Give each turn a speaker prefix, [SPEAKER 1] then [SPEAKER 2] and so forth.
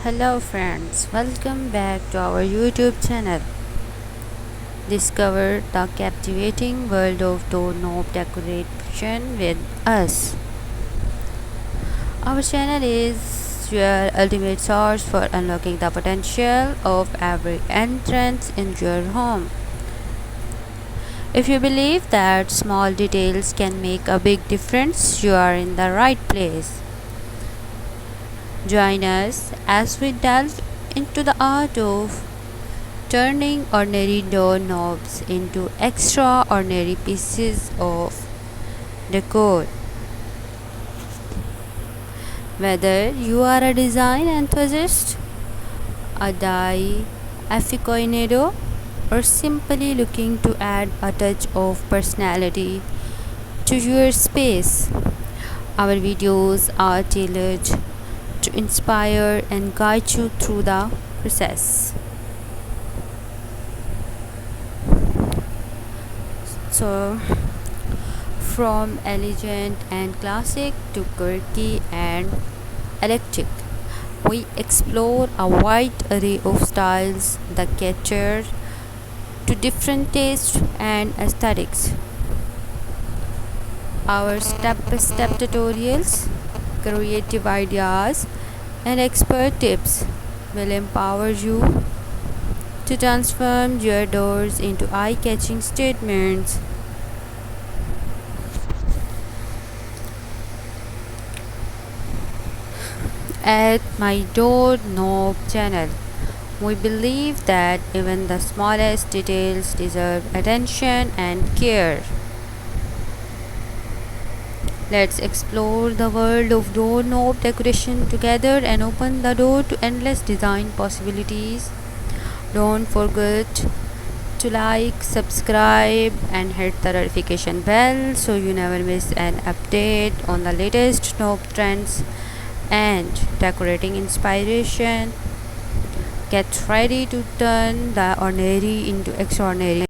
[SPEAKER 1] Hello friends, welcome back to our YouTube channel. Discover the captivating world of doorknob decoration with us. Our channel is your ultimate source for unlocking the potential of every entrance into your home. If you believe that small details can make a big difference, you are in the right place. Join us as we delve into the art of turning ordinary doorknobs into extraordinary pieces of decor. Whether you are a design enthusiast, a die aficionado, or simply looking to add a touch of personality to your space, our videos are tailored to inspire and guide you through the process. So, from elegant and classic to quirky and eclectic, we explore a wide array of styles that cater to different tastes and aesthetics. Our step-by-step tutorials, creative ideas, and expert tips will empower you to transform your doors into eye-catching statements. At my doorknob channel, we believe that even the smallest details deserve attention and care. Let's explore the world of doorknob decoration together and open the door to endless design possibilities. Don't forget to like, subscribe, and hit the notification bell so you never miss an update on the latest knob trends and decorating inspiration. Get ready to turn the ordinary into extraordinary.